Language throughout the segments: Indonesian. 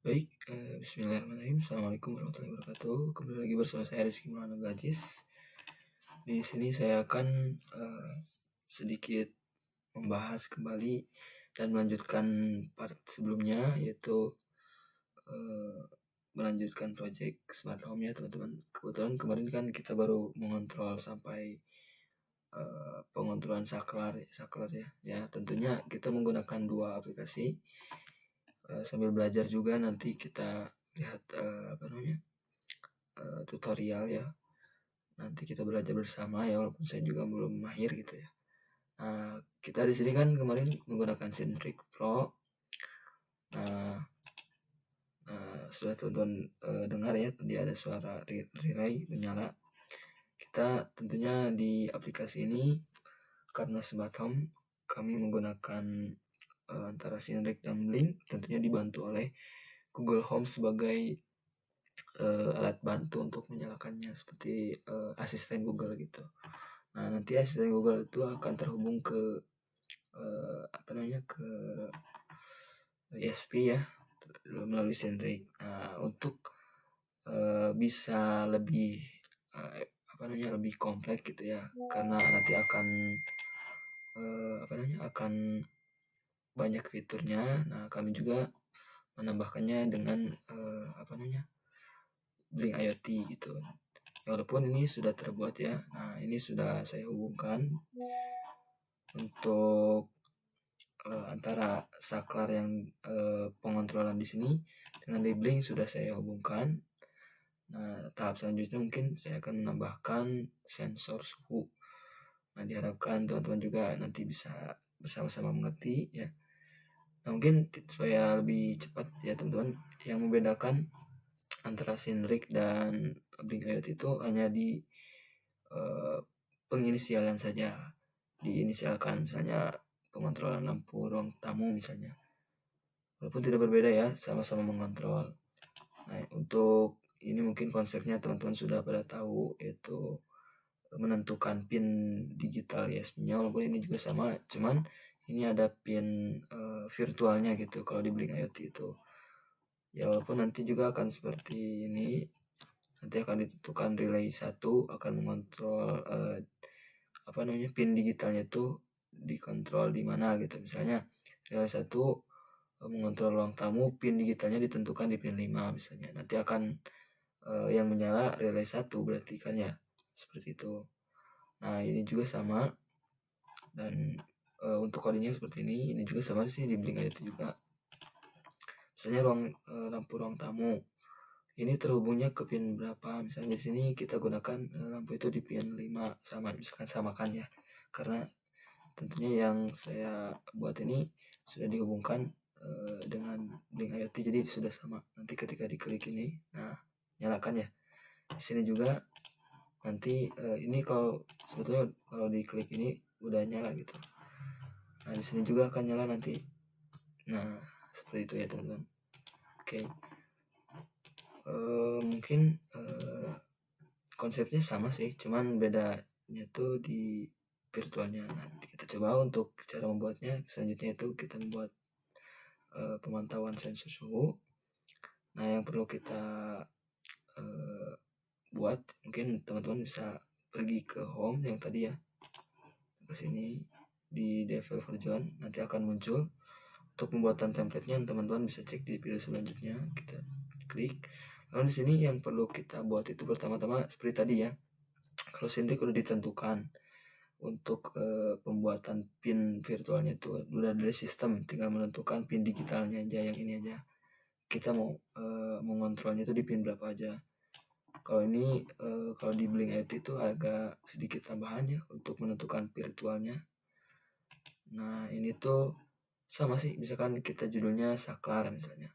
Baik, bismillahirrahmanirrahim. Assalamualaikum warahmatullahi wabarakatuh. Kembali lagi bersama saya Rizky Maulana Gajis. Di sini saya akan sedikit membahas kembali dan melanjutkan part sebelumnya, yaitu melanjutkan project smart home ya teman-teman. Kebetulan kemarin kan kita baru mengontrol sampai pengontrolan saklar ya. Ya tentunya kita menggunakan dua aplikasi. Sambil belajar juga nanti kita lihat tutorial ya. Nanti kita belajar bersama ya, walaupun saya juga belum mahir gitu ya. Nah, kita di sini kan kemarin menggunakan Syntric Pro. Nah, setelah teman-teman dengar ya, tadi ada suara relay menyala. Kita tentunya di aplikasi ini karena smart home kami menggunakan antara Syntric dan Blink, tentunya dibantu oleh Google Home sebagai alat bantu untuk menyalakannya, seperti asisten Google gitu. Nah, nanti asisten Google itu akan terhubung ke ke ESP ya, melalui Syntric. Nah, untuk bisa lebih lebih kompleks gitu ya, karena nanti akan akan banyak fiturnya. Nah, kami juga menambahkannya dengan Blink IoT gitu. Walaupun ini sudah terbuat ya. Nah, ini sudah saya hubungkan untuk antara saklar yang pengontrolan di sini dengan di Blink sudah saya hubungkan. Nah, tahap selanjutnya mungkin saya akan menambahkan sensor suhu. Nah, diharapkan teman-teman juga nanti bisa bersama-sama mengerti ya. Nah, mungkin supaya lebih cepat ya teman-teman, yang membedakan antara Syntric dan Blink IoT itu hanya di penginisialan saja. Diinisialkan misalnya pengontrolan lampu ruang tamu misalnya. Walaupun tidak berbeda ya, sama-sama mengontrol. Nah, untuk ini mungkin konsepnya teman-teman sudah pada tahu, yaitu menentukan pin digital ISP-nya. Walaupun ini juga sama, cuman ini ada pin virtualnya gitu kalau di Blink IoT itu. Ya, walaupun nanti juga akan seperti ini. Nanti akan ditentukan relay 1 akan mengontrol pin digitalnya itu dikontrol di mana gitu. Misalnya relay 1 mengontrol ruang tamu, pin digitalnya ditentukan di pin 5 misalnya. Nanti akan yang menyala relay 1 berarti kan ya, seperti itu. Nah, ini juga sama, dan untuk kodenya seperti ini juga sama sih di Blink IoT juga. Misalnya lampu ruang tamu ini terhubungnya ke pin berapa, misalnya di sini kita gunakan lampu itu di pin 5, sama misalkan samakan ya, karena tentunya yang saya buat ini sudah dihubungkan dengan Blink IoT, jadi sudah sama. Nanti ketika diklik ini, nah nyalakan ya. Di sini juga nanti ini sebetulnya kalau diklik ini udah nyala gitu. Nah, di sini juga akan nyala nanti. Nah, seperti itu ya teman-teman. Oke. Mungkin konsepnya sama sih, cuman bedanya tuh di virtualnya. Nanti kita coba untuk cara membuatnya. Selanjutnya itu kita membuat pemantauan sensor suhu. Nah, yang perlu kita buat, mungkin teman-teman bisa pergi ke home yang tadi ya, ke sini di developer zone, nanti akan muncul untuk pembuatan template-nya. Teman-teman bisa cek di video selanjutnya. Kita klik. Lalu di sini yang perlu kita buat itu pertama-tama seperti tadi ya. Kalau Syntric udah ditentukan untuk pembuatan pin virtualnya itu udah dari sistem, tinggal menentukan pin digitalnya aja, yang ini aja. Kita mau mengontrolnya itu di pin berapa aja. Kalau ini kalau di Blink IoT itu agak sedikit tambahannya untuk menentukan virtualnya. Nah, ini tuh sama sih, misalkan kita judulnya saklar misalnya.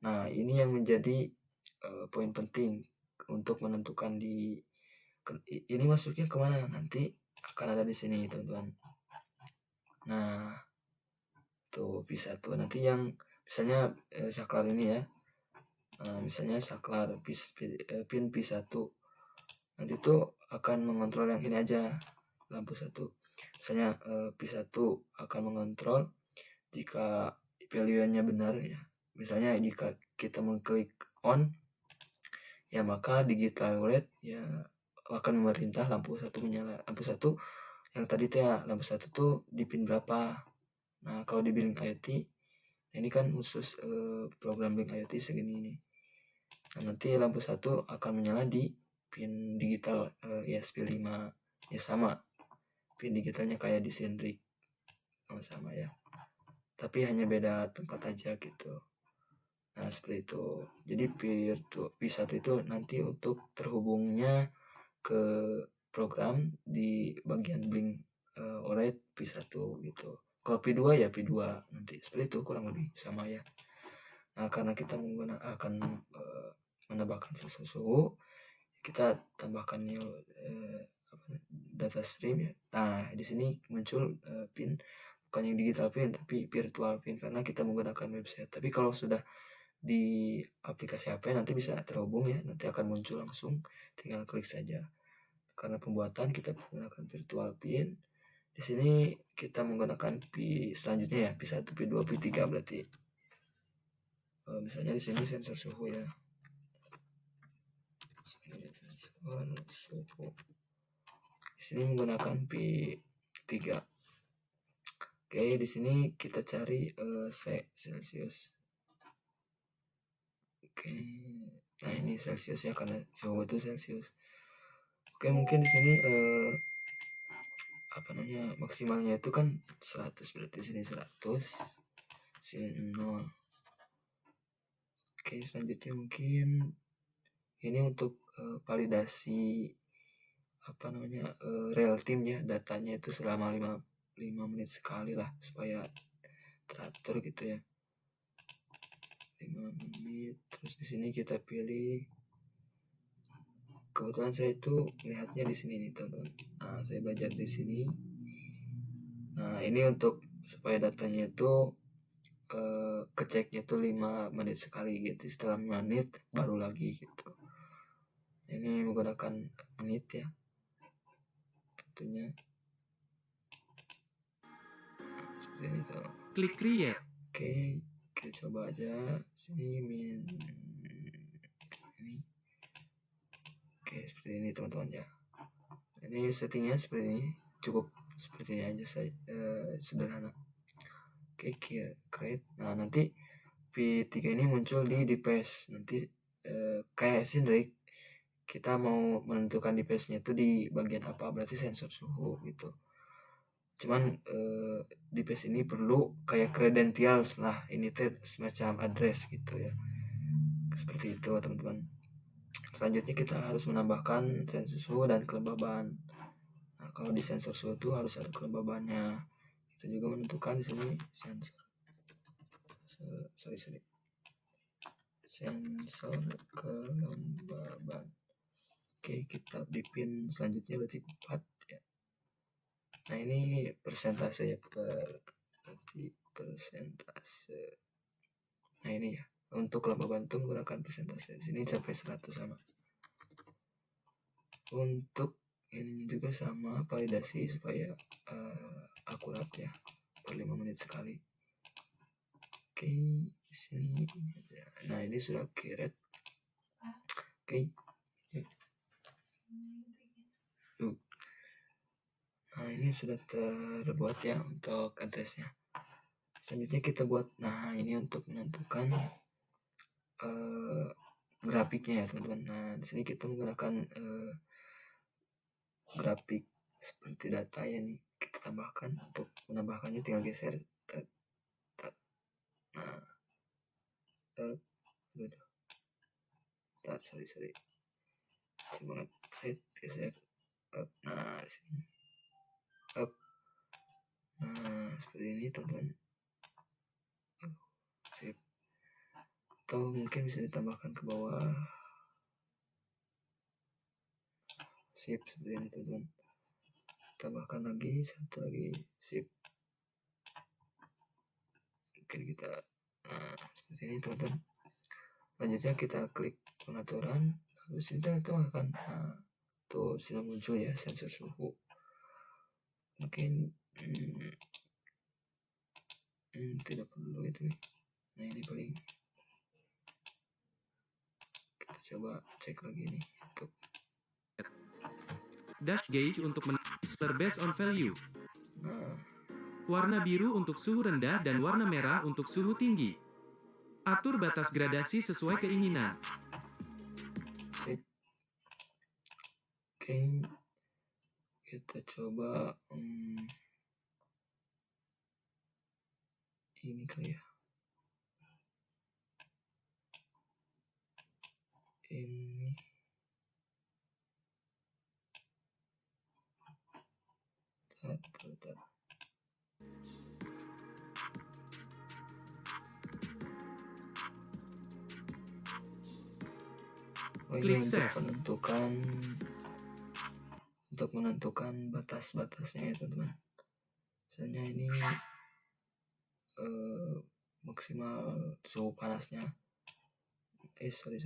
Nah, ini yang menjadi poin penting untuk menentukan ini masuknya kemana, nanti akan ada di sini teman-teman. Nah, tuh bisa tuh nanti yang misalnya saklar ini ya. Misalnya saklar pin P1, nanti tuh akan mengontrol yang ini aja, lampu 1. Misalnya P1 akan mengontrol jika value-nya benar ya. Misalnya jika kita mengklik on, ya maka digital LED ya akan memerintah lampu satu menyala. Lampu satu yang tadi tuh ya, lampu satu tuh di pin berapa. Nah kalau di Blink IoT, ini kan khusus program Blink IoT segini ini. Nah, nanti lampu satu akan menyala di pin digital ESP5 ya, sama pin digitalnya kayak di Sindrik, sama-sama ya, tapi hanya beda tempat aja gitu. Nah seperti itu. Jadi P1 itu nanti untuk terhubungnya ke program di bagian Blink OLED P1 gitu. Kalau P2 ya P2 nanti, seperti itu kurang lebih sama ya. Nah karena kita akan menambahkan sensor suhu, kita tambahkan data stream ya. Nah di sini muncul pin, bukan yang digital pin tapi virtual pin, karena kita menggunakan website. Tapi kalau sudah di aplikasi HP nanti bisa terhubung ya, nanti akan muncul langsung, tinggal klik saja. Karena pembuatan kita menggunakan virtual pin. Di sini kita menggunakan selanjutnya ya, P1, P2, P3 berarti. Misalnya di sini sensor suhu ya. Sensor suhu. Di sini menggunakan P3. Oke, di sini kita cari Celsius. Oke. Nah, ini Celsius ya, karena suhu itu Celsius. Oke, mungkin di sini maksimalnya itu kan 100, berarti sini 100, sini 0. Oke, selanjutnya mungkin ini untuk validasi real time ya, datanya itu selama 5 menit sekali lah, supaya teratur gitu ya. 5 menit. Terus di sini kita pilih, kebetulan saya itu lihatnya di sini nih teman-teman. Nah saya belajar di sini. Nah ini untuk supaya datanya itu keceknya itu 5 menit sekali gitu, setelah 5 menit baru lagi gitu. Ini menggunakan menit ya tentunya. Nah, seperti ini tuh. Klik create. Oke, kita coba aja sini ini. Oke, seperti ini teman-teman ya. Ini settingnya seperti ini, cukup seperti ini aja saya, sederhana. Oke, create. Nah nanti P3 ini muncul di device. Nanti kayak Sindrik, kita mau menentukan device-nya itu di bagian apa, berarti sensor suhu gitu. Cuman device ini perlu kayak credentials lah, ini tuh semacam address gitu ya, seperti itu teman-teman. Selanjutnya kita harus menambahkan sensor suhu dan kelembaban. Nah kalau di sensor suhu itu harus ada kelembabannya. Kita juga menentukan di sini sensor kelembaban. Oke, kita di pin selanjutnya berarti 4 ya. Nah ini persentase ya, berarti persentase. Nah ini ya, untuk kelembaban itu menggunakan persentase. Di sini sampai 100 sama. Untuk ini juga sama, validasi supaya akurat ya, per 5 menit sekali. Oke, di sini ini aja. Nah ini sudah create. Oke. Nah ini sudah terbuat ya untuk addressnya. Selanjutnya kita buat, nah ini untuk menentukan grafiknya ya teman-teman. Nah di sini kita menggunakan grafik seperti data ya nih, kita tambahkan. Untuk menambahkannya tinggal geser. Nah, sorry semangat, set geser up. Nah sini up. Nah seperti ini teman-teman. Sip. Atau mungkin bisa ditambahkan ke bawah. Sip, seperti ini teman-teman. Tambahkan lagi satu lagi. Sip. Mungkin kita seperti ini teman-teman. Selanjutnya kita klik pengaturan, lalu sini kita tambahkan. Nah tuh sudah muncul ya sensor suhu. Mungkin tidak perlu itu. Nah ini paling coba cek lagi nih untuk Dash gauge untuk display based on value. nah Warna biru untuk suhu rendah dan warna merah untuk suhu tinggi. Atur batas gradasi sesuai keinginan. sip. Oke, kita coba ini kali ya. Ini bentar. Oh, ini Klik save. untuk menentukan batas-batasnya ya teman-teman. Misalnya ini maksimal suhu panasnya. Sorry.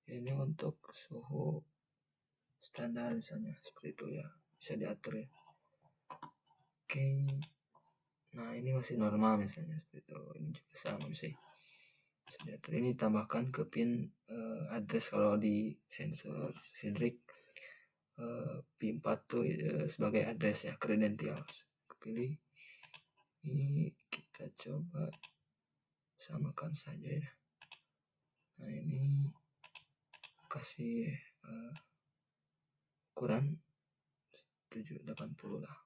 Ini untuk suhu standar misalnya seperti itu ya, bisa diatur ya. Oke. Nah, ini masih normal misalnya seperti itu. Ini juga sama bisa diatur. Ini tambahkan ke pin address kalau di sensor Sindrik P4 tuh sebagai address ya, credentials. Pilih. Ini kita coba samakan saja ya. Nah, ini kasih ukuran 780 lah.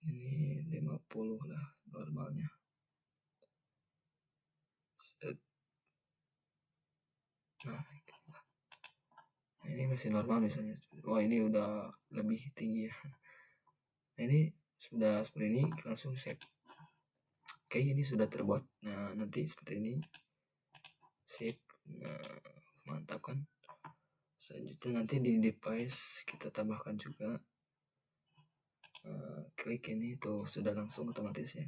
Ini 50 lah normalnya. Nah, ini masih normal misalnya. Wah, ini udah lebih tinggi ya. Nah, ini sudah seperti ini, langsung save. Oke, ini sudah terbuat. Nah, nanti seperti ini. Save. Nah, mantap kan? Selanjutnya nanti di device kita tambahkan juga. Klik ini tuh sudah langsung otomatis ya.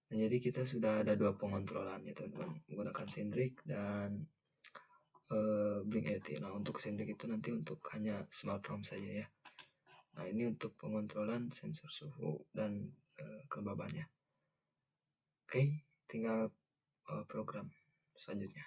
Nah, jadi kita sudah ada 2 pengontrolan ya teman-teman, menggunakan Sindrik dan Blink IoT. Nah, untuk Sindrik itu nanti untuk hanya smart home saja ya. Nah, ini untuk pengontrolan sensor suhu dan kelembabannya. Oke, tinggal program selanjutnya.